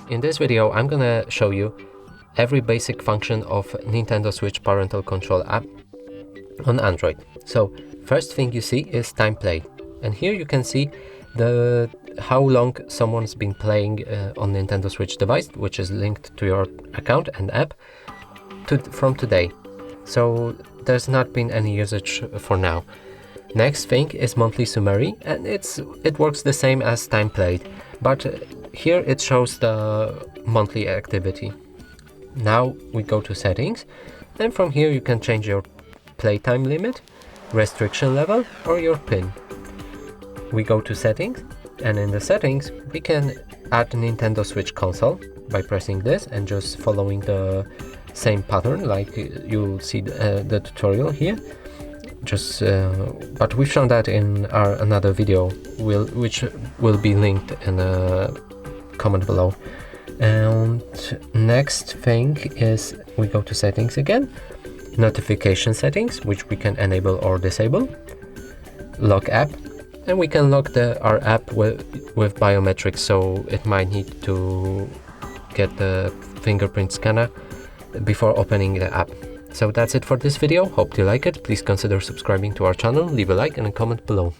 In this video, I'm gonna show you every basic function of Nintendo Switch Parental Control app on Android. So first thing you see is time played, and here you can see how long someone's been playing on Nintendo Switch device, which is linked to your account and app from today. So there's not been any usage for now. Next thing is monthly summary, and it works the same as time played, but here it shows the monthly activity. Now we go to settings, and from here you can change your playtime limit, restriction level, or your PIN. We go to settings, and in the settings we can add Nintendo Switch console by pressing this and just following the same pattern like you'll see the tutorial here. But we've shown that in another video, which will be linked in the comment below. And next thing is we go to settings again, notification settings, which we can enable or disable, lock app, and we can lock our app with biometrics, so it might need to get the fingerprint scanner before opening the app. So that's it for this video. Hope you like it. Please consider subscribing to our channel, leave a like and a comment below.